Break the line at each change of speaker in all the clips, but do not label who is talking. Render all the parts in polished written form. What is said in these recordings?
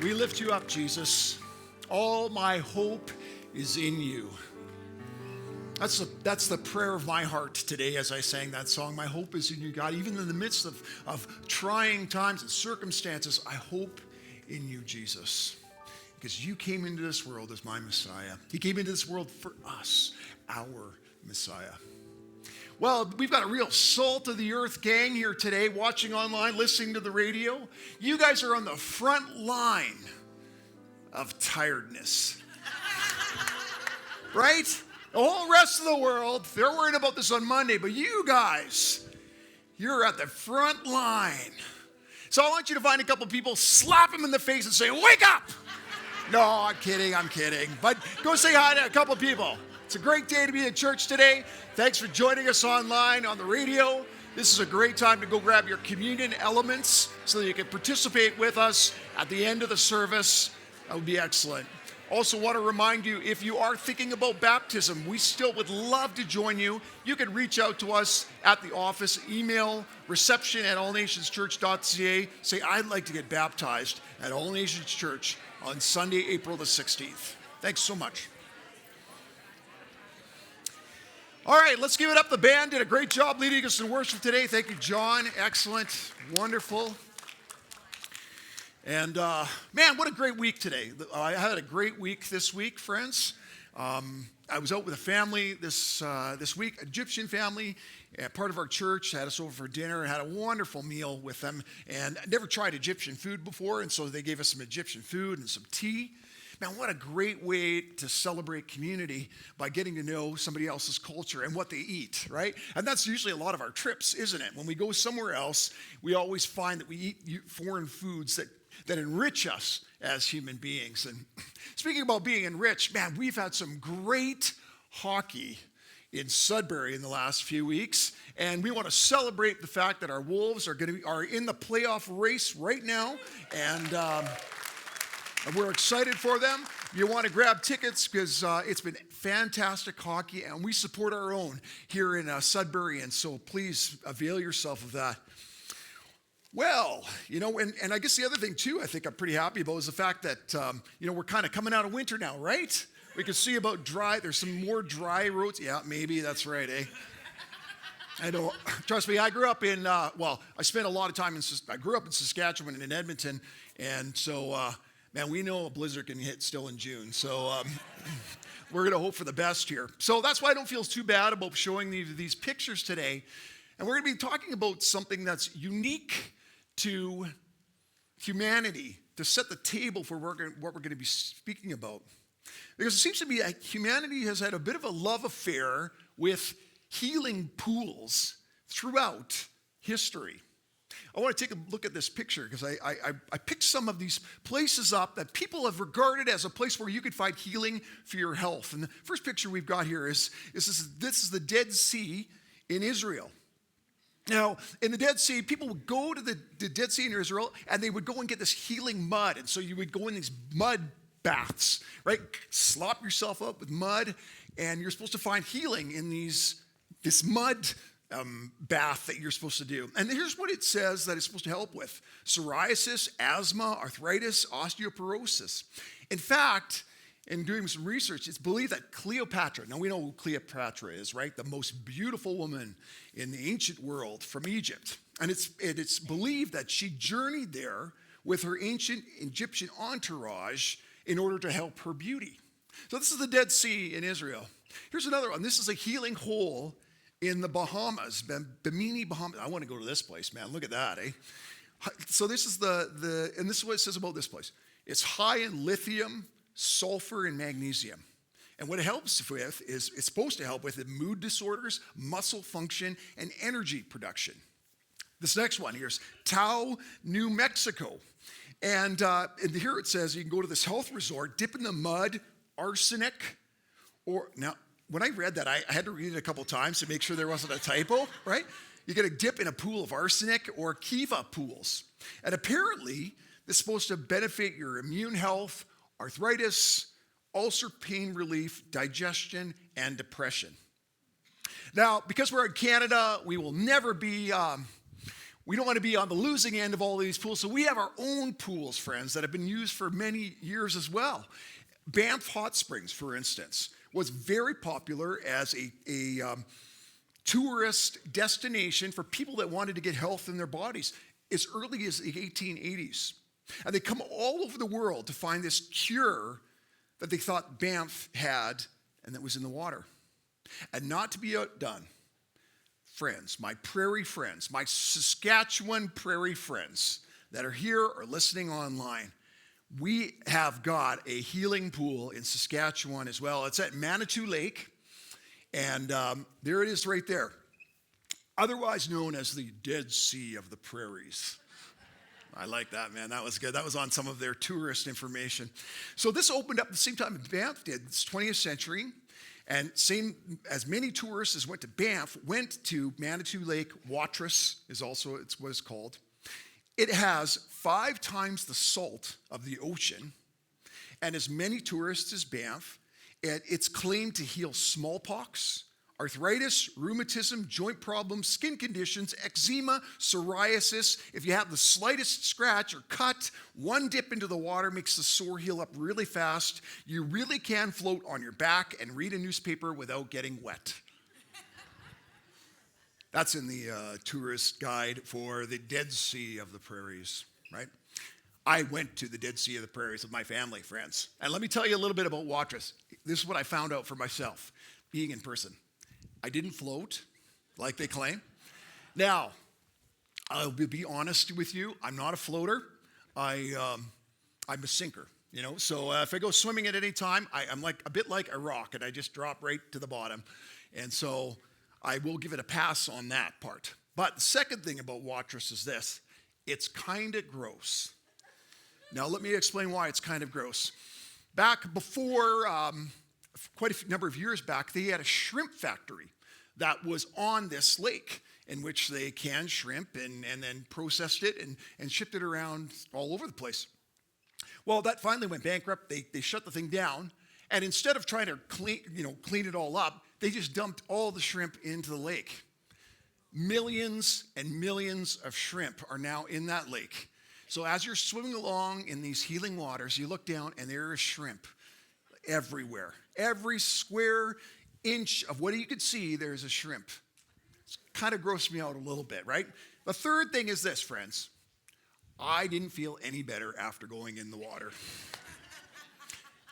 We lift you up, Jesus. All my hope is in you. That's the prayer of my heart today as I sang that song. My hope is in you, God. Even in the midst of trying times and circumstances, I hope in you, Jesus. Because you came into this world as my Messiah. He came into this world for us, our Messiah. Well, we've got a real salt of the earth gang here today, watching online, listening to the radio. You guys are on the front line of tiredness. Right? The whole rest of the world, they're worried about this on Monday, but you guys, you're at the front line. So I want you to find a couple people, slap them in the face and say, wake up! No, I'm kidding. But go say hi to a couple people. It's a great day to be in church today. Thanks for joining us online, on the radio. This is a great time to go grab your communion elements so that you can participate with us at the end of the service. That would be excellent. Also want to remind you, if you are thinking about baptism, we still would love to join you. You can reach out to us at the office, email reception@allnationschurch.ca. Say, I'd like to get baptized at All Nations Church on Sunday, April the 16th. Thanks so much. All right, let's give it up. The band did a great job leading us in worship today. Thank you, John. Excellent. Wonderful. And man, what a great week today. I had a great week this week, friends. I was out with a family this week, Egyptian family, part of our church, had us over for dinner and had a wonderful meal with them. And I never tried Egyptian food before, and so they gave us some Egyptian food and some tea. Man, what a great way to celebrate community by getting to know somebody else's culture and what they eat, right? And that's usually a lot of our trips, isn't it? When we go somewhere else, we always find that we eat foreign foods that enrich us as human beings. And speaking about being enriched, man, we've had some great hockey in Sudbury in the last few weeks, and we want to celebrate the fact that our Wolves are in the playoff race right now, and we're excited for them. You want to grab tickets because it's been fantastic hockey, and we support our own here in Sudbury, and so please avail yourself of that. Well, and I guess the other thing too, I think I'm pretty happy about is the fact that, we're kind of coming out of winter now, right? We can see about there's some more dry roads. Yeah, maybe, that's right, eh? I know, trust me, I grew up I spent a lot of time I grew up in Saskatchewan and in Edmonton, and so, man, we know a blizzard can hit still in June, so we're going to hope for the best here. So that's why I don't feel too bad about showing these pictures today, and we're going to be talking about something that's unique to humanity, to set the table for what we're going to be speaking about. Because it seems to me like humanity has had a bit of a love affair with healing pools throughout history. I want to take a look at this picture because I picked some of these places up that people have regarded as a place where you could find healing for your health. And the first picture we've got here is this is the Dead Sea in Israel. Now, in the Dead Sea, people would go to the Dead Sea in Israel, and they would go and get this healing mud. And so you would go in these mud baths, right? Slop yourself up with mud, and you're supposed to find healing in this mud bath that you're supposed to do. And here's what it says that it's supposed to help with: psoriasis, asthma, arthritis, osteoporosis. In fact, in doing some research, it's believed that Cleopatra, now we know who Cleopatra is, right? The most beautiful woman in the ancient world from Egypt. And it's believed that she journeyed there with her ancient Egyptian entourage in order to help her beauty. So this is the Dead Sea in Israel. Here's another one. This is a healing hole in the Bahamas, Bimini, Bahamas. I want to go to this place, man. Look at that, eh? So this is and this is what it says about this place. It's high in lithium, sulfur, and magnesium. And what it helps with is it's supposed to help with mood disorders, muscle function, and energy production. This next one here is Taos, New Mexico. And here it says you can go to this health resort, dip in the mud, arsenic, now, when I read that, I had to read it a couple times to make sure there wasn't a typo, right? You get a dip in a pool of arsenic or Kiva pools. And apparently, this is supposed to benefit your immune health, arthritis, ulcer pain relief, digestion, and depression. Now, because we're in Canada, we will never be We don't want to be on the losing end of all these pools, so we have our own pools, friends, that have been used for many years as well. Banff Hot Springs, for instance, was very popular as a tourist destination for people that wanted to get health in their bodies as early as the 1880s. And they come all over the world to find this cure that they thought Banff had and that was in the water. And not to be outdone, friends, my prairie friends, my Saskatchewan prairie friends that are here or listening online, we have got a healing pool in Saskatchewan as well. It's at Manitou Lake, and there it is right there, otherwise known as the Dead Sea of the Prairies. I like that, man. That was good. That was on some of their tourist information. So this opened up at the same time Banff did. It's 20th century. And same as many tourists as went to Banff, went to Manitou Lake. Watrous is also it's what it's called. It has 5 times the salt of the ocean and as many tourists as Banff. And it's claimed to heal smallpox, arthritis, rheumatism, joint problems, skin conditions, eczema, psoriasis. If you have the slightest scratch or cut, one dip into the water makes the sore heal up really fast. You really can float on your back and read a newspaper without getting wet. That's in the tourist guide for the Dead Sea of the Prairies, right? I went to the Dead Sea of the Prairies with my family, friends. And let me tell you a little bit about Watrous. This is what I found out for myself, being in person. I didn't float like they claim. Now, I'll be honest with you. I'm not a floater. I'm a sinker, you know. So if I go swimming at any time, I'm like a bit like a rock, and I just drop right to the bottom. And so I will give it a pass on that part. But the second thing about Watrous is this. It's kind of gross. Now, let me explain why it's kind of gross. Back before, quite a number of years back, they had a shrimp factory that was on this lake in which they canned shrimp and then processed it and shipped it around all over the place. Well, that finally went bankrupt. They shut the thing down. And instead of trying to clean it all up, they just dumped all the shrimp into the lake. Millions and millions of shrimp are now in that lake. So as you're swimming along in these healing waters, you look down and there is shrimp everywhere. Every square inch of what you could see, there's a shrimp. It's kind of grossed me out a little bit, right? The third thing is this, friends. I didn't feel any better after going in the water,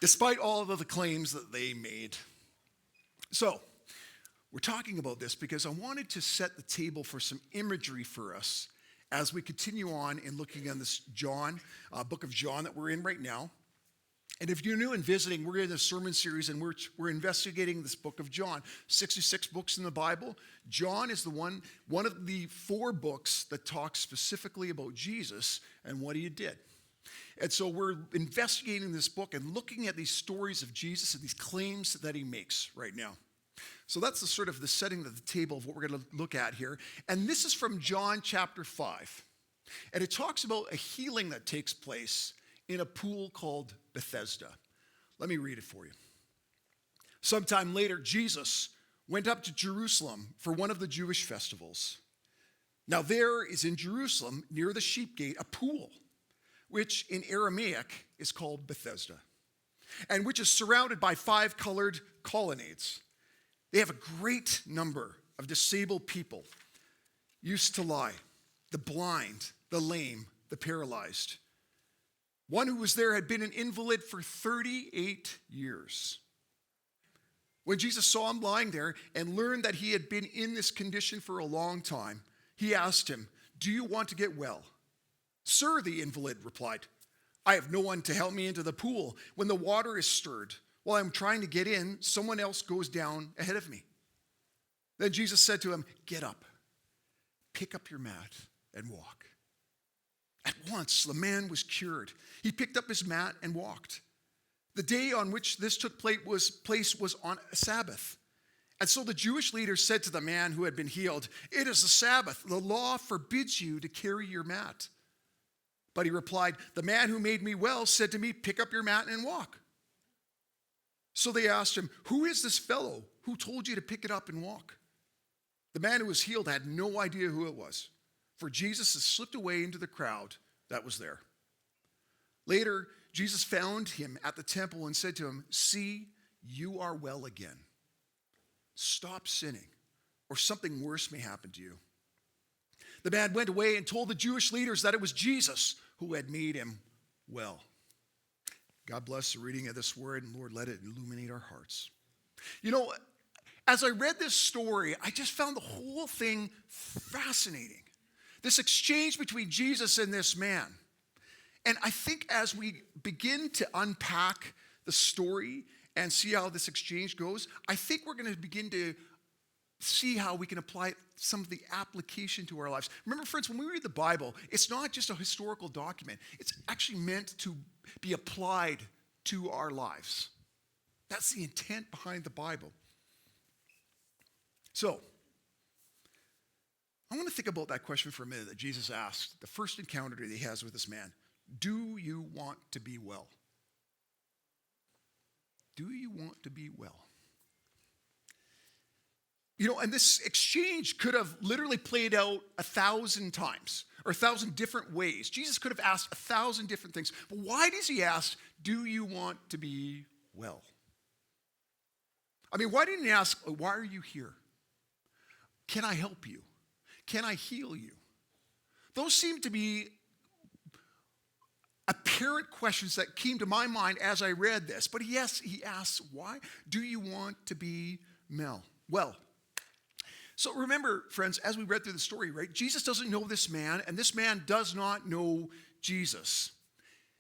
despite all of the claims that they made. So, we're talking about this because I wanted to set the table for some imagery for us as we continue on in looking on this book of John that we're in right now. And if you're new and visiting, we're in a sermon series and we're investigating this book of John. 66 books in the Bible. John is the one of the 4 books that talks specifically about Jesus and what he did. And so we're investigating this book and looking at these stories of Jesus and these claims that he makes right now. So that's the sort of the setting of the table of what we're going to look at here. And this is from John chapter 5. And it talks about a healing that takes place in a pool called Bethesda. Let me read it for you. Sometime later, Jesus went up to Jerusalem for one of the Jewish festivals. Now there is in Jerusalem, near the sheep gate, a pool, which in Aramaic is called Bethesda, and which is surrounded by 5 colored colonnades. They have a great number of disabled people used to lie, the blind, the lame, the paralyzed. One who was there had been an invalid for 38 years. When Jesus saw him lying there and learned that he had been in this condition for a long time, he asked him, "Do you want to get well?" "Sir," the invalid replied, "I have no one to help me into the pool when the water is stirred. While I'm trying to get in, someone else goes down ahead of me." Then Jesus said to him, "Get up, pick up your mat, and walk." At once, the man was cured. He picked up his mat and walked. The day on which this took place was on a Sabbath. And so the Jewish leaders said to the man who had been healed, "It is the Sabbath. The law forbids you to carry your mat." But he replied, "The man who made me well said to me, 'Pick up your mat and walk.'" So they asked him, "Who is this fellow who told you to pick it up and walk?" The man who was healed had no idea who it was. for Jesus had slipped away into the crowd that was there. Later, Jesus found him at the temple and said to him, "See, you are well again. Stop sinning, or something worse may happen to you." The man went away and told the Jewish leaders that it was Jesus who had made him well. God bless the reading of this word, and Lord, let it illuminate our hearts. You know, as I read this story, I just found the whole thing fascinating. This exchange between Jesus and this man. And I think as we begin to unpack the story and see how this exchange goes, I think we're going to begin to see how we can apply some of the application to our lives. Remember, friends, when we read the Bible, it's not just a historical document. It's actually meant to be applied to our lives. That's the intent behind the Bible. So, I want to think about that question for a minute that Jesus asked, the first encounter that he has with this man. Do you want to be well? Do you want to be well? You know, and this exchange could have literally played out 1,000 times or 1,000 different ways. Jesus could have asked 1,000 different things. But why does he ask, do you want to be well? I mean, why didn't he ask, why are you here? Can I help you? Can I heal you? Those seem to be apparent questions that came to my mind as I read this. But yes, he asks, why do you want to be well? So remember, friends, as we read through the story, right? Jesus doesn't know this man, and this man does not know Jesus.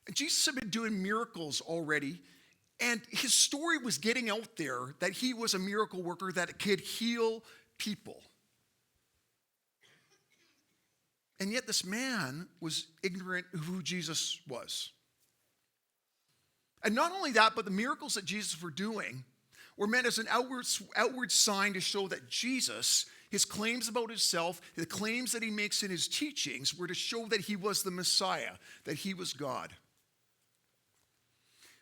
And Jesus had been doing miracles already, and his story was getting out there that he was a miracle worker that could heal people. And yet this man was ignorant of who Jesus was. And not only that, but the miracles that Jesus were doing were meant as an outward sign to show that Jesus, his claims about himself, the claims that he makes in his teachings, were to show that he was the Messiah, that he was God.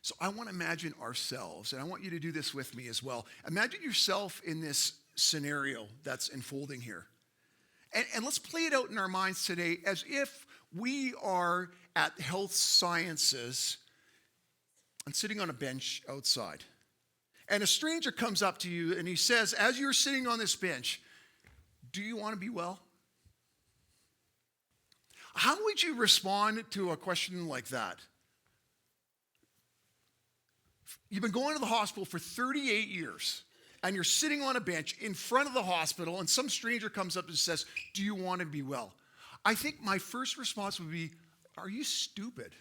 So I want to imagine ourselves, and I want you to do this with me as well. Imagine yourself in this scenario that's unfolding here. And let's play it out in our minds today as if we are at Health Sciences and sitting on a bench outside. And a stranger comes up to you and he says, as you're sitting on this bench, do you want to be well? How would you respond to a question like that? You've been going to the hospital for 38 years. And you're sitting on a bench in front of the hospital, and some stranger comes up and says, do you want to be well? I think my first response would be, are you stupid?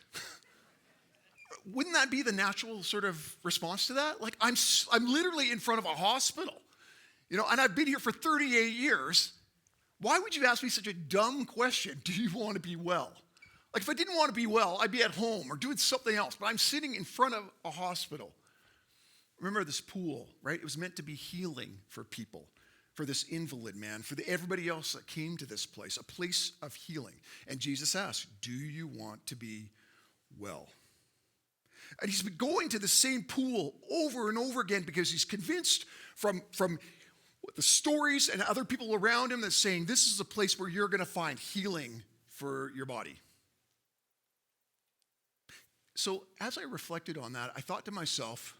Wouldn't that be the natural sort of response to that? Like, I'm literally in front of a hospital, you know, and I've been here for 38 years. Why would you ask me such a dumb question? Do you want to be well? Like, if I didn't want to be well, I'd be at home or doing something else, but I'm sitting in front of a hospital. Remember this pool, right? It was meant to be healing for people, for this invalid man, for everybody else that came to this place, a place of healing. And Jesus asked, do you want to be well? And he's been going to the same pool over and over again because he's convinced from the stories and other people around him that's saying this is a place where you're going to find healing for your body. So as I reflected on that, I thought to myself,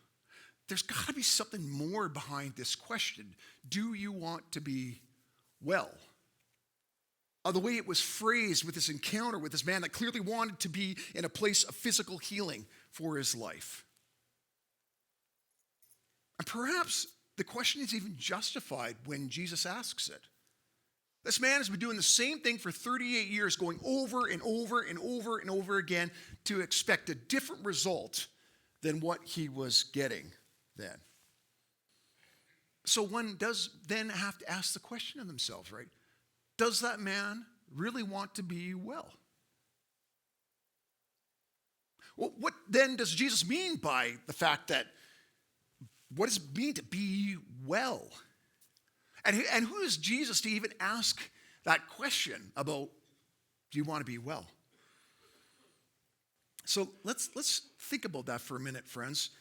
there's got to be something more behind this question. Do you want to be well? The way it was phrased with this encounter with this man that clearly wanted to be in a place of physical healing for his life. And perhaps the question is even justified when Jesus asks it. This man has been doing the same thing for 38 years, going over and over and over and over again to expect a different result than what he was getting then. So one does then have to ask the question of themselves, right? Does that man really want to be well? Well, what then does Jesus mean by the fact that, what does it mean to be well? And who is Jesus to even ask that question about, do you want to be well? So let's think about that for a minute, friends.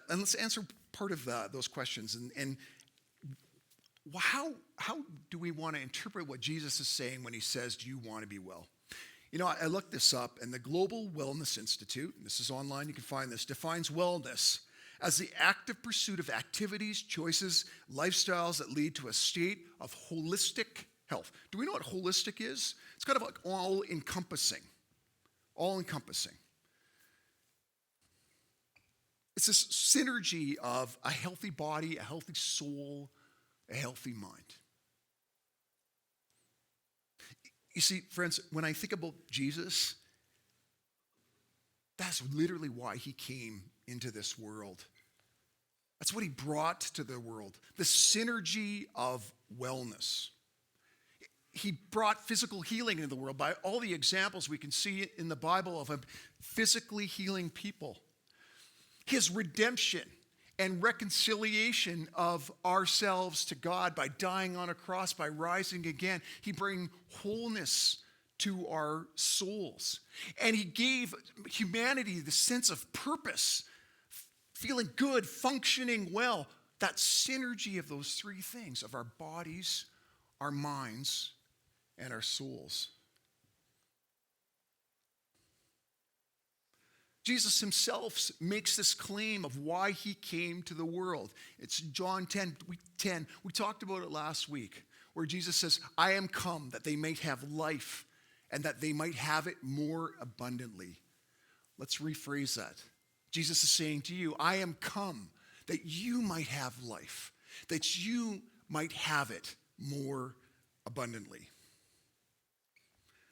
And let's answer part of those questions. And how do we want to interpret what Jesus is saying when he says, do you want to be well? You know, I looked this up, and the Global Wellness Institute, and this is online, you can find this, defines wellness as the active pursuit of activities, choices, lifestyles that lead to a state of holistic health. Do we know what holistic is? It's kind of like all-encompassing. All-encompassing. It's this synergy of a healthy body, a healthy soul, a healthy mind. You see, friends, when I think about Jesus, that's literally why he came into this world. That's what he brought to the world, the synergy of wellness. He brought physical healing into the world by all the examples we can see in the Bible of him physically healing people. His redemption and reconciliation of ourselves to God by dying on a cross, by rising again. He bring wholeness to our souls. And he gave humanity the sense of purpose, feeling good, functioning well. That synergy of those three things, of our bodies, our minds, and our souls. Jesus himself makes this claim of why he came to the world. It's John 10. We talked about it last week, where Jesus says, I am come that they might have life and that they might have it more abundantly. Let's rephrase that. Jesus is saying to you, I am come that you might have life, that you might have it more abundantly.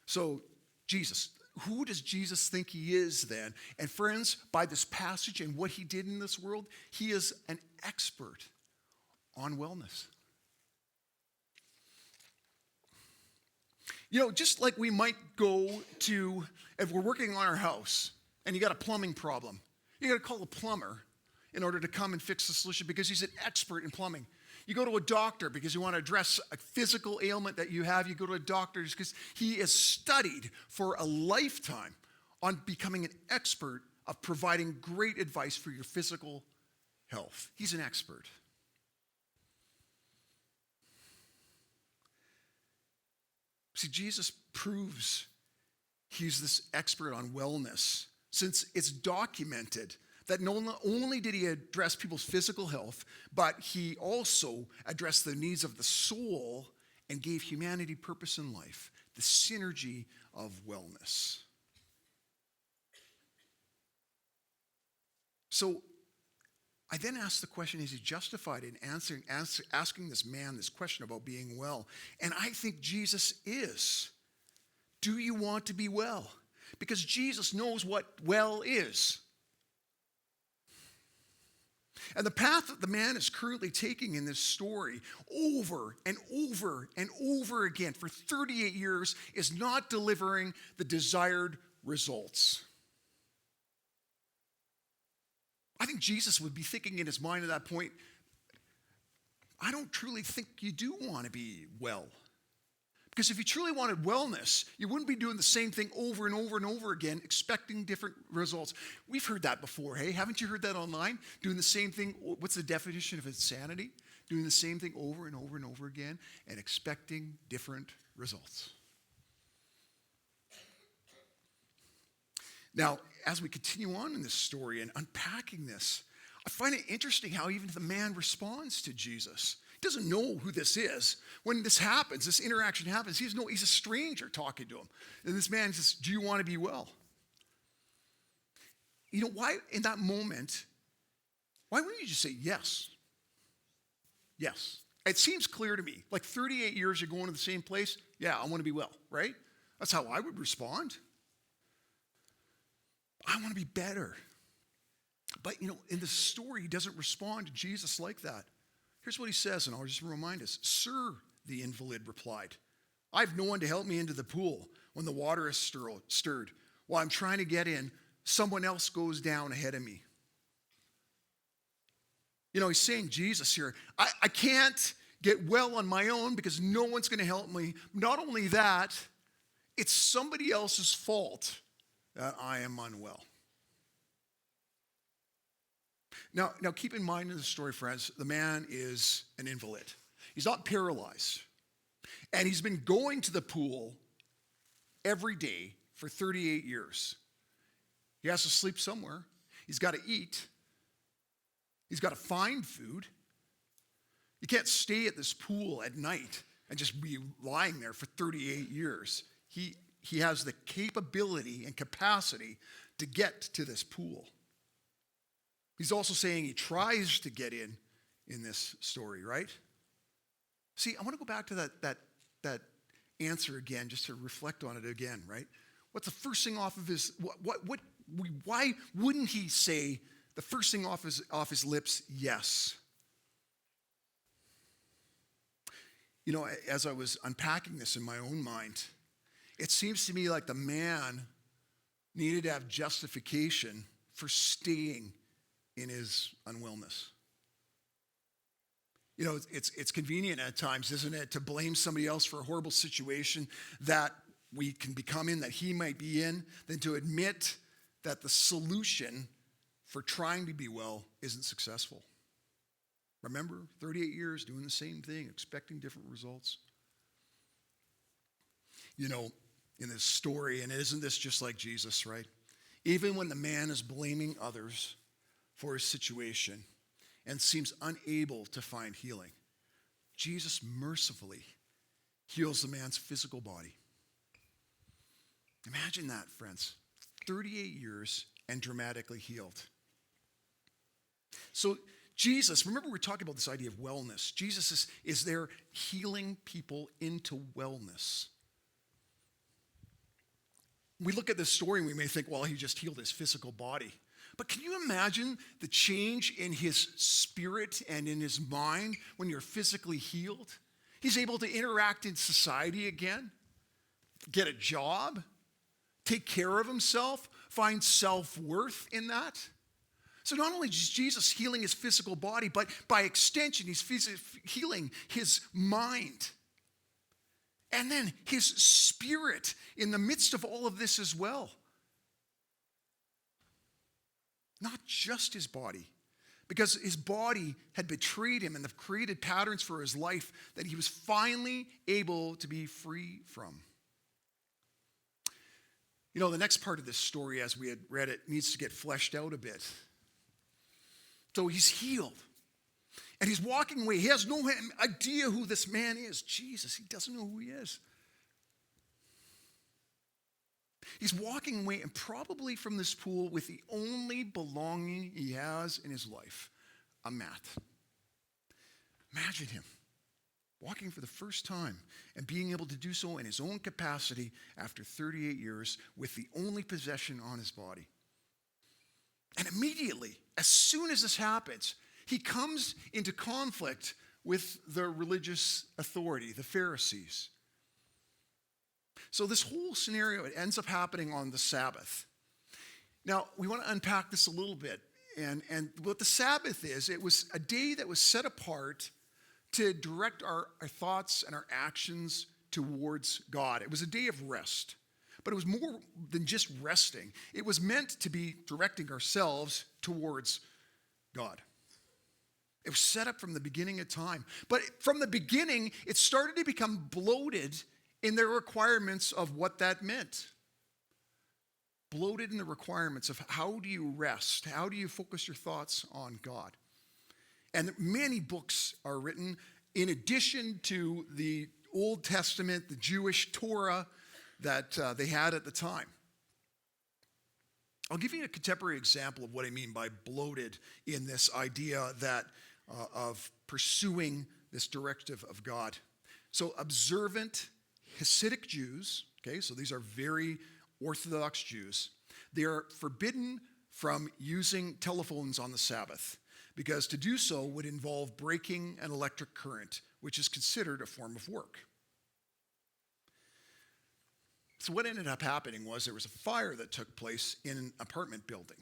So, Jesus, who does Jesus think he is then? And friends, by this passage and what he did in this world, he is an expert on wellness. You know, just like we might go to, if we're working on our house and you got a plumbing problem, you got to call a plumber in order to come and fix the solution because he's an expert in plumbing. You go to a doctor because you want to address a physical ailment that you have. You go to a doctor because he has studied for a lifetime on becoming an expert of providing great advice for your physical health. He's an expert. See, Jesus proves he's this expert on wellness since it's documented that not only did he address people's physical health, but he also addressed the needs of the soul and gave humanity purpose in life, the synergy of wellness. So I then asked the question, is he justified in asking this man this question about being well? And I think Jesus is. Do you want to be well? Because Jesus knows what well is. And the path that the man is currently taking in this story over and over and over again for 38 years is not delivering the desired results. I think Jesus would be thinking in his mind at that point, I don't truly think you do want to be well. Because if you truly wanted wellness, you wouldn't be doing the same thing over and over and over again, expecting different results. We've heard that before, hey? Haven't you heard that online? Doing the same thing, what's the definition of insanity? Doing the same thing over and over and over again and expecting different results. Now, as we continue on in this story and unpacking this, I find it interesting how even the man responds to Jesus. He doesn't know who this is. When this happens, this interaction happens, he's a stranger talking to him. And this man says, do you want to be well? You know, why in that moment, why wouldn't you just say yes? Yes. It seems clear to me. Like 38 years you're going to the same place. Yeah, I want to be well, right? That's how I would respond. I want to be better. But, you know, in the story, he doesn't respond to Jesus like that. Here's what he says, and I'll just remind us. Sir, the invalid replied, I have no one to help me into the pool when the water is stirred. While I'm trying to get in, someone else goes down ahead of me. You know, he's saying Jesus here, I can't get well on my own because no one's going to help me. Not only that, it's somebody else's fault that I am unwell. Now keep in mind in the story, friends, the man is an invalid. He's not paralyzed. And he's been going to the pool every day for 38 years. He has to sleep somewhere. He's got to eat. He's got to find food. You can't stay at this pool at night and just be lying there for 38 years. He has the capability and capacity to get to this pool. He's also saying he tries to get in this story, right? See, I want to go back to that answer again, just to reflect on it again, right? What's the first thing off of his, why wouldn't he say the first thing off his lips, yes? You know, as I was unpacking this in my own mind, it seems to me like the man needed to have justification for staying in his unwellness. You know, it's convenient at times, isn't it, to blame somebody else for a horrible situation that we can become in, that he might be in, than to admit that the solution for trying to be well isn't successful. Remember, 38 years doing the same thing, expecting different results. You know, in this story, and isn't this just like Jesus, right? Even when the man is blaming others for his situation and seems unable to find healing, Jesus mercifully heals the man's physical body. Imagine that, friends. 38 years and dramatically healed. So Jesus, remember we were talking about this idea of wellness. Jesus is there healing people into wellness. We look at this story and we may think, well, he just healed his physical body. But can you imagine the change in his spirit and in his mind when you're physically healed? He's able to interact in society again, get a job, take care of himself, find self-worth in that. So not only is Jesus healing his physical body, but by extension, he's healing his mind. And then his spirit in the midst of all of this as well. Not just his body, because his body had betrayed him and have created patterns for his life that he was finally able to be free from. You know, the next part of this story, as we had read it, needs to get fleshed out a bit. So he's healed. And he's walking away. He has no idea who this man is. Jesus, he doesn't know who he is. He's walking away, and probably from this pool, with the only belonging he has in his life, a mat. Imagine him walking for the first time and being able to do so in his own capacity after 38 years with the only possession on his body. And immediately, as soon as this happens, he comes into conflict with the religious authority, the Pharisees. So this whole scenario, it ends up happening on the Sabbath. Now, we want to unpack this a little bit. And what the Sabbath is, it was a day that was set apart to direct our thoughts and our actions towards God. It was a day of rest. But it was more than just resting. It was meant to be directing ourselves towards God. It was set up from the beginning of time. But from the beginning, it started to become bloated in the requirements of what that meant. Bloated in the requirements of how do you rest? How do you focus your thoughts on God? And many books are written in addition to the Old Testament, the Jewish Torah that they had at the time. I'll give you a contemporary example of what I mean by bloated in this idea that of pursuing this directive of God. So observant Hasidic Jews, okay, so these are very Orthodox Jews, they are forbidden from using telephones on the Sabbath because to do so would involve breaking an electric current, which is considered a form of work. So what ended up happening was there was a fire that took place in an apartment building.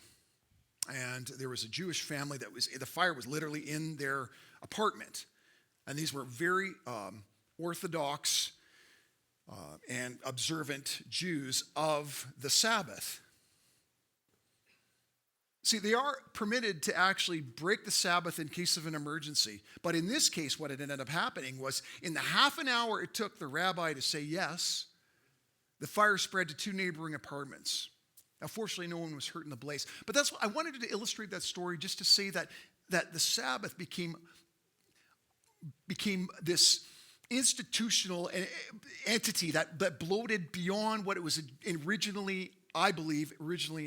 And there was a Jewish family the fire was literally in their apartment. And these were very Orthodox and observant Jews of the Sabbath. See, they are permitted to actually break the Sabbath in case of an emergency. But in this case, what had ended up happening was in the half an hour it took the rabbi to say yes, the fire spread to 2 neighboring apartments. Now, fortunately, no one was hurt in the blaze. But that's I wanted to illustrate that story just to say that the Sabbath became this institutional entity that bloated beyond what it was originally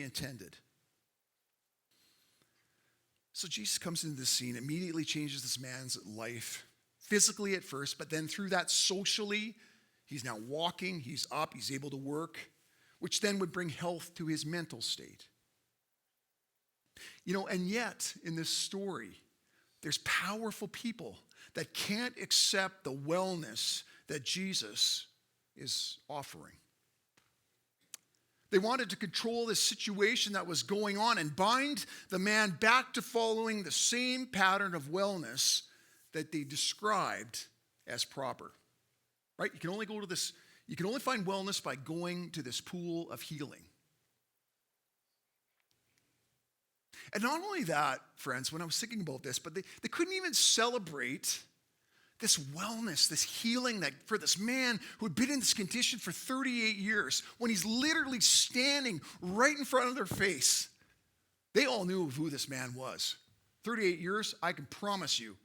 intended. So Jesus comes into the scene, immediately changes this man's life, physically at first, but then through that socially, he's now walking, he's up, he's able to work, which then would bring health to his mental state. And yet, in this story, there's powerful people that can't accept the wellness that Jesus is offering. They wanted to control this situation that was going on and bind the man back to following the same pattern of wellness that they described as proper. Right? You can only find wellness by going to this pool of healing. And not only that, friends, when I was thinking about this, but they couldn't even celebrate this wellness, this healing that for this man who had been in this condition for 38 years, when he's literally standing right in front of their face. They all knew who this man was. 38 years, I can promise you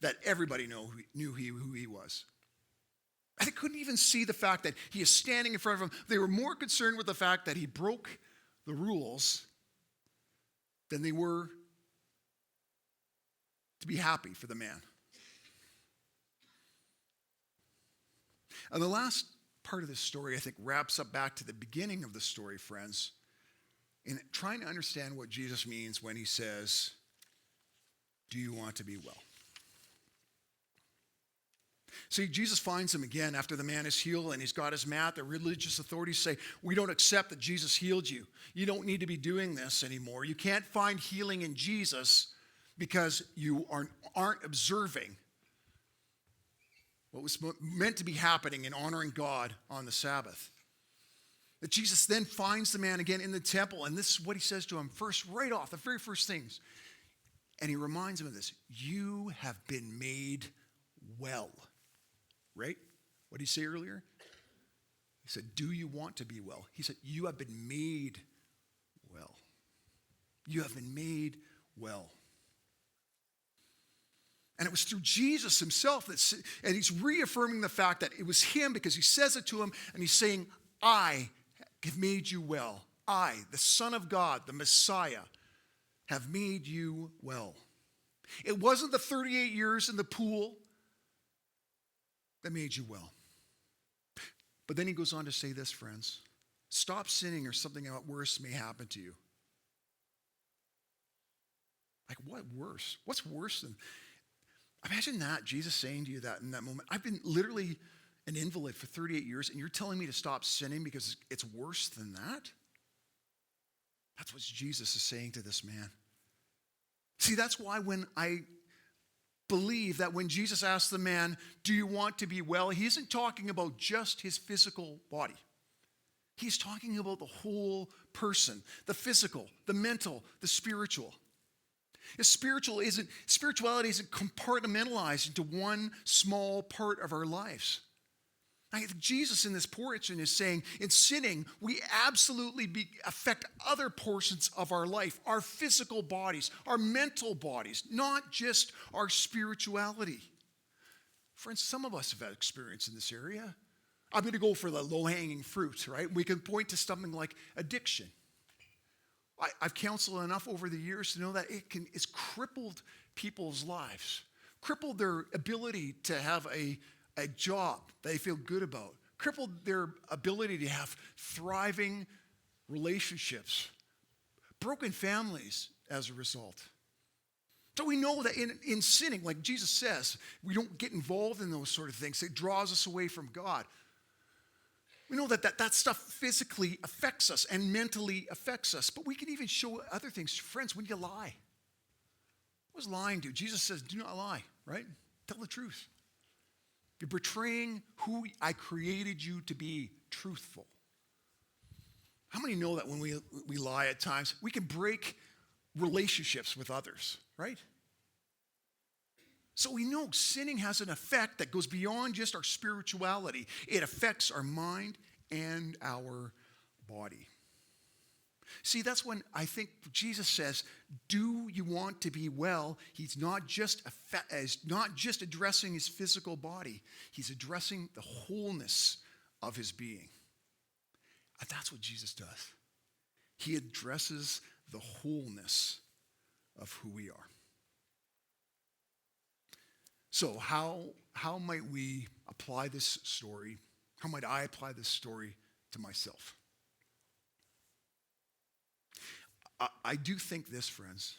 that everybody knew who he was. And they couldn't even see the fact that he is standing in front of them. They were more concerned with the fact that he broke the rules than they were to be happy for the man. And the last part of this story, I think, wraps up back to the beginning of the story, friends, in trying to understand what Jesus means when he says, "Do you want to be well?" See, Jesus finds him again after the man is healed and he's got his mat. The religious authorities say, "We don't accept that Jesus healed you. You don't need to be doing this anymore. You can't find healing in Jesus because you aren't observing what was meant to be happening and honoring God on the Sabbath." That Jesus then finds the man again in the temple, and this is what he says to him first, right off, the very first things. And he reminds him of this: "You have been made well." Right? What did he say earlier? He said, "Do you want to be well?" He said, "You have been made well." You have been made well. And it was through Jesus himself and he's reaffirming the fact that it was him because he says it to him and he's saying, "I have made you well. I, the Son of God, the Messiah, have made you well." It wasn't the 38 years in the pool that made you well. But then he goes on to say this, friends: stop sinning or something worse may happen to you. Like, what worse? What's worse than... Imagine that, Jesus saying to you that in that moment. I've been literally an invalid for 38 years, and you're telling me to stop sinning because it's worse than that? That's what Jesus is saying to this man. See, that's why when I believe that when Jesus asked the man, "Do you want to be well?" he isn't talking about just his physical body. He's talking about the whole person, the physical, the mental, the spiritual. Spirituality isn't compartmentalized into one small part of our lives. Jesus in this portion is saying, in sinning, we absolutely affect other portions of our life, our physical bodies, our mental bodies, not just our spirituality. Friends, some of us have had experience in this area. I'm going to go for the low-hanging fruit, right? We can point to something like addiction. I've counseled enough over the years to know that it's crippled people's lives, crippled their ability to have a job that they feel good about, crippled their ability to have thriving relationships, broken families as a result. So we know that in sinning, like Jesus says, we don't get involved in those sort of things. It draws us away from God. We know that stuff physically affects us and mentally affects us, but we can even show other things. Friends, when you lie, what does lying do? Jesus says, "Do not lie," right? Tell the truth. You're betraying who I created you to be, truthful. How many know that when we lie at times, we can break relationships with others, right? So we know sinning has an effect that goes beyond just our spirituality. It affects our mind and our body. See, that's when I think Jesus says, do you want to be well? He's not just addressing his physical body. He's addressing the wholeness of his being. And that's what Jesus does. He addresses the wholeness of who we are. So how might we apply this story? How might I apply this story to myself? I do think this, friends,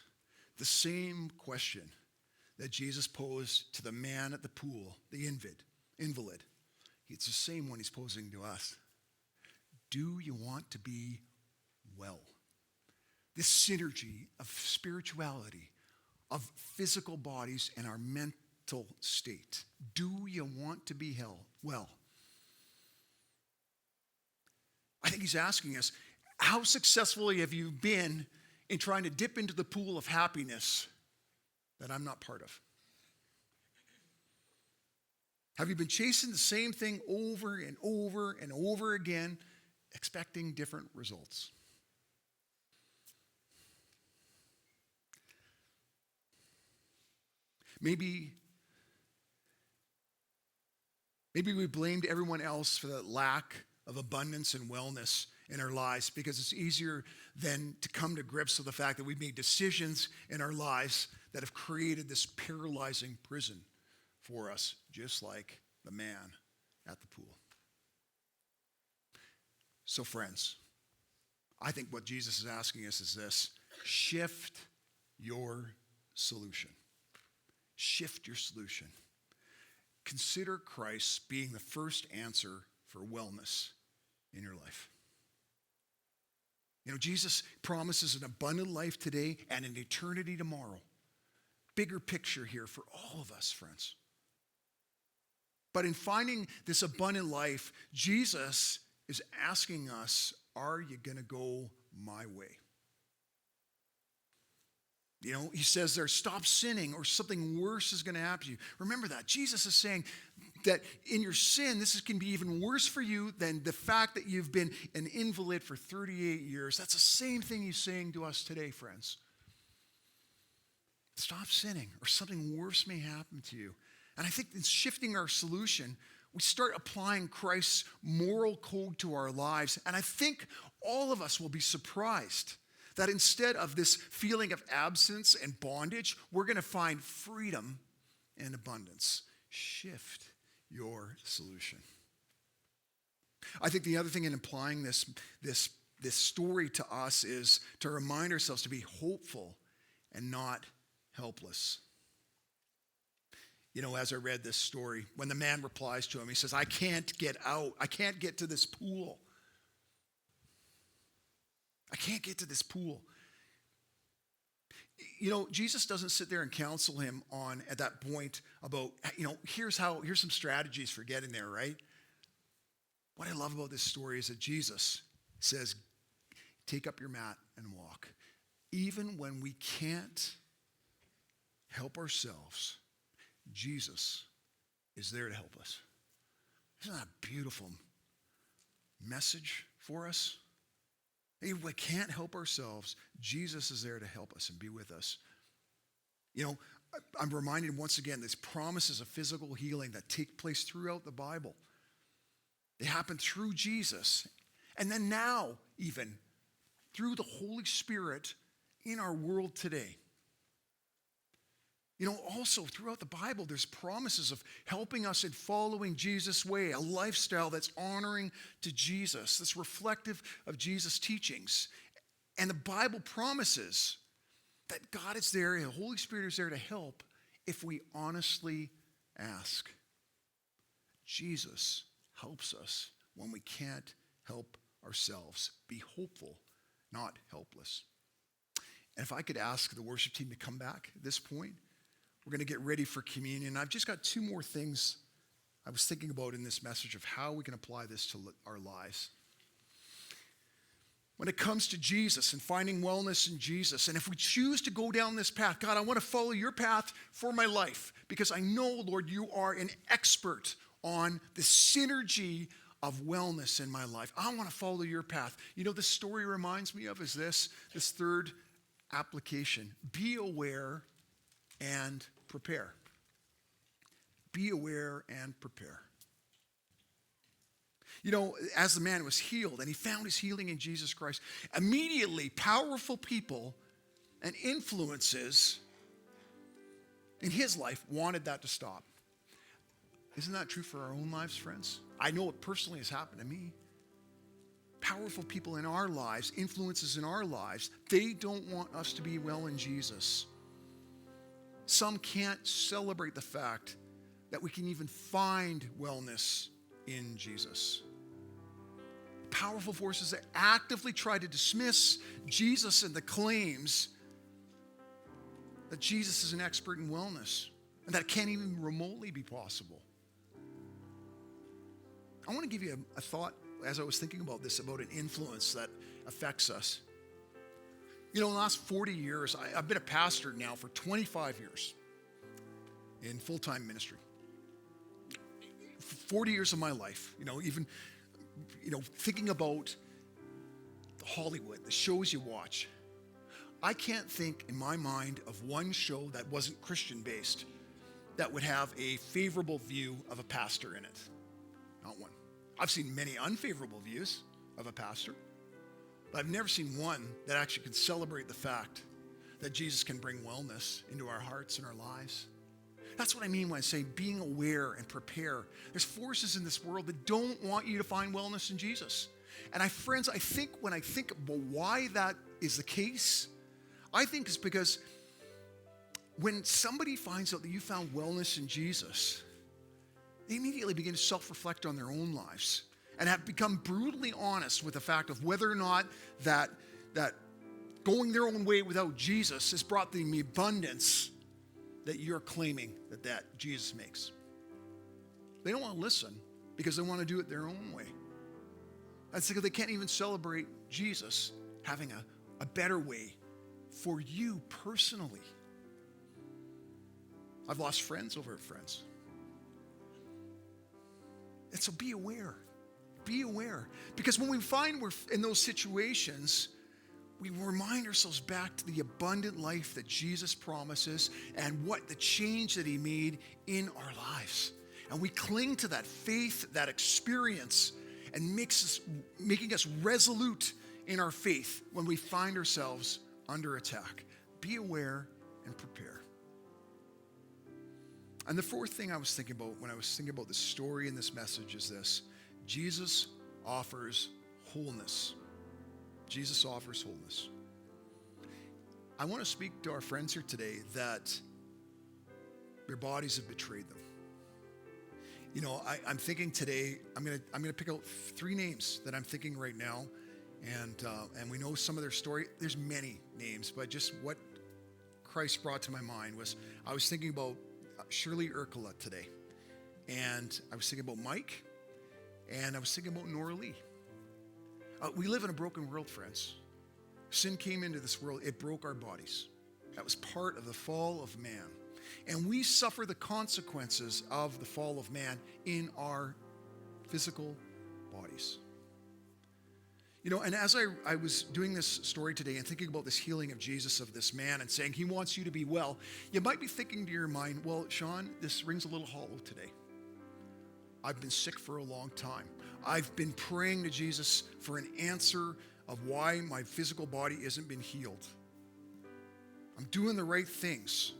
the same question that Jesus posed to the man at the pool, the invalid, it's the same one he's posing to us. Do you want to be well? This synergy of spirituality, of physical bodies, and our mental state. Do you want to be well? I think he's asking us, how successfully have you been in trying to dip into the pool of happiness that I'm not part of? Have you been chasing the same thing over and over and over again, expecting different results? Maybe we blamed everyone else for the lack of abundance and wellness in our lives because it's easier than to come to grips with the fact that we've made decisions in our lives that have created this paralyzing prison for us, just like the man at the pool. So friends, I think what Jesus is asking us is this: shift your solution. Shift your solution. Consider Christ being the first answer for wellness in your life. You know, Jesus promises an abundant life today and an eternity tomorrow. Bigger picture here for all of us, friends. But in finding this abundant life, Jesus is asking us, are you going to go my way? You know, he says there, stop sinning or something worse is going to happen to you. Remember that. Jesus is saying that in your sin, can be even worse for you than the fact that you've been an invalid for 38 years. That's the same thing he's saying to us today, friends. Stop sinning or something worse may happen to you. And I think in shifting our solution, we start applying Christ's moral code to our lives. And I think all of us will be surprised that instead of this feeling of absence and bondage, we're going to find freedom and abundance. Shift your solution. I think the other thing in applying this story to us is to remind ourselves to be hopeful and not helpless. You know, as I read this story, when the man replies to him, he says, I can't get out. I can't get to this pool. I can't get to this pool. You know, Jesus doesn't sit there and counsel him on at that point about, you know, here's some strategies for getting there, right? What I love about this story is that Jesus says, take up your mat and walk. Even when we can't help ourselves, Jesus is there to help us. Isn't that a beautiful message for us? If we can't help ourselves, Jesus is there to help us and be with us. You know, I'm reminded once again, these promises of physical healing that take place throughout the Bible. They happen through Jesus. And then now, even, through the Holy Spirit in our world today. You know, also throughout the Bible, there's promises of helping us in following Jesus' way, a lifestyle that's honoring to Jesus, that's reflective of Jesus' teachings. And the Bible promises that God is there, the Holy Spirit is there to help if we honestly ask. Jesus helps us when we can't help ourselves. Be hopeful, not helpless. And if I could ask the worship team to come back at this point, we're going to get ready for communion. I've just got two more things I was thinking about in this message of how we can apply this to our lives. when it comes to Jesus and finding wellness in Jesus. And if we choose to go down this path, God, I want to follow your path for my life because I know, Lord, you are an expert on the synergy of wellness in my life. I want to follow your path. You know, this story reminds me of is this third application. Be aware and prepare. Be aware and prepare. You know, as the man was healed and he found his healing in Jesus Christ, immediately powerful people and influences in his life wanted that to stop. Isn't that true for our own lives, friends? I know it personally has happened to me. Powerful people in our lives, influences in our lives, they don't want us to be well in Jesus. Some can't celebrate the fact that we can even find wellness in Jesus. Powerful forces that actively try to dismiss Jesus and the claims that Jesus is an expert in wellness and that can't even remotely be possible. I want to give you a thought as I was thinking about this, about an influence that affects us. You know, in the last 40 years, I've been a pastor now for 25 years in full-time ministry. 40 years of my life, thinking about Hollywood, the shows you watch. I can't think in my mind of one show that wasn't Christian-based that would have a favorable view of a pastor in it. Not one. I've seen many unfavorable views of a pastor, but I've never seen one that actually can celebrate the fact that Jesus can bring wellness into our hearts and our lives. That's what I mean when I say being aware and prepare. There's forces in this world that don't want you to find wellness in Jesus. And friends, I think when I think about why that is the case, I think it's because when somebody finds out that you found wellness in Jesus, they immediately begin to self-reflect on their own lives and have become brutally honest with the fact of whether or not that going their own way without Jesus has brought them the abundance that you're claiming that Jesus makes. They don't want to listen because they want to do it their own way. That's because they can't even celebrate Jesus having a better way for you personally. I've lost friends over friends. And so be aware. Be aware. Because when we find we're in those situations, we remind ourselves back to the abundant life that Jesus promises and what the change that he made in our lives. And we cling to that faith, that experience, and making us resolute in our faith when we find ourselves under attack. Be aware and prepare. And the fourth thing I was thinking about when I was thinking about this story and this message is this: Jesus offers wholeness. Jesus offers wholeness. I want to speak to our friends here today that their bodies have betrayed them. You know, I'm thinking today, I'm gonna pick out 3 names that I'm thinking right now, and we know some of their story. There's many names, but just what Christ brought to my mind was I was thinking about Shirley Urkula today, and I was thinking about Mike, and I was thinking about Nora Lee. We live in a broken world, friends. Sin came into this world. It broke our bodies. That was part of the fall of man. And we suffer the consequences of the fall of man in our physical bodies. You know, and as I was doing this story today and thinking about this healing of Jesus of this man and saying he wants you to be well, you might be thinking to your mind, well, Sean, this rings a little hollow today. I've been sick for a long time. I've been praying to Jesus for an answer of why my physical body isn't been healed. I'm doing the right things.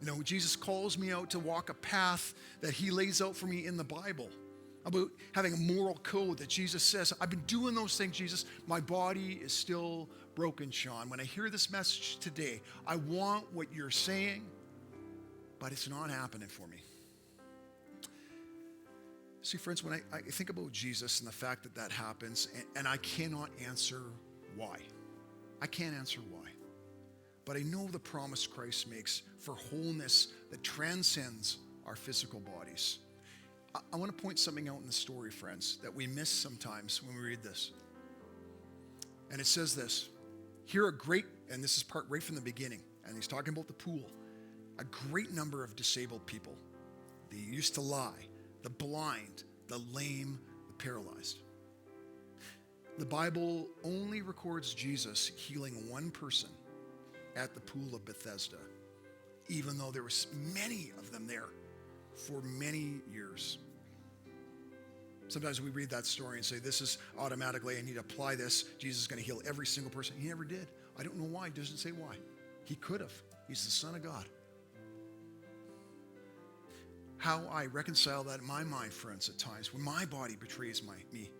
You know, Jesus calls me out to walk a path that he lays out for me in the Bible, about having a moral code that Jesus says, I've been doing those things, Jesus. My body is still broken, Sean. When I hear this message today, I want what you're saying, but it's not happening for me. See, friends, when I think about Jesus and the fact that happens, and I cannot answer why. I can't answer why. But I know the promise Christ makes for wholeness that transcends our physical bodies. I want to point something out in the story, friends, that we miss sometimes when we read this. And it says this, here are great, and this is part right from the beginning, and he's talking about the pool, a great number of disabled people. They used to lie, the blind, the lame, the paralyzed. The Bible only records Jesus healing one person at the pool of Bethesda, even though there was many of them there for many years. Sometimes we read that story and say, this is automatically, I need to apply this. Jesus is going to heal every single person. He never did. I don't know why. He doesn't say why. He could have. He's the Son of God. How I reconcile that in my mind, friends, at times, when my body betrays me,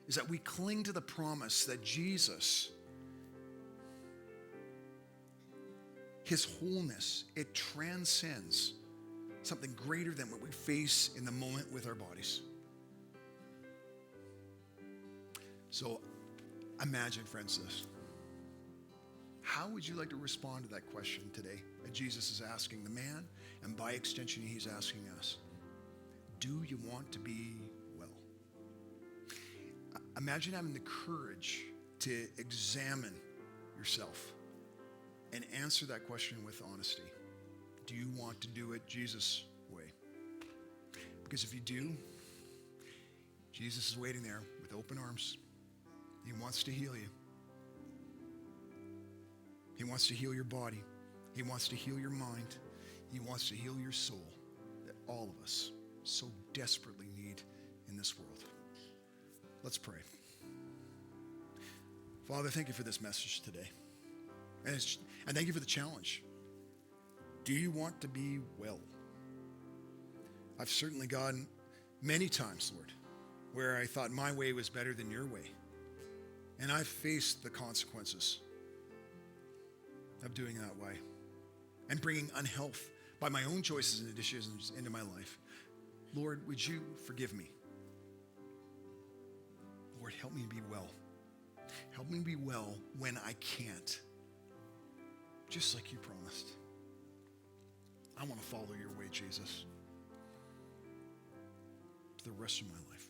is that we cling to the promise that Jesus, his wholeness, it transcends something greater than what we face in the moment with our bodies. So imagine, friends, this. How would you like to respond to that question today that Jesus is asking the man, and by extension, he's asking us? Do you want to be well? Imagine having the courage to examine yourself and answer that question with honesty. Do you want to do it Jesus' way? Because if you do, Jesus is waiting there with open arms. He wants to heal you. He wants to heal your body. He wants to heal your mind. He wants to heal your soul that all of us so desperately need in this world. Let's pray. Father, thank you for this message today. And thank you for the challenge. Do you want to be well? I've certainly gone many times, Lord, where I thought my way was better than your way. And I've faced the consequences of doing that way and bringing unhealth by my own choices and decisions into my life. Lord, would you forgive me? Lord, help me be well. Help me be well when I can't, just like you promised. I want to follow your way, Jesus, for the rest of my life.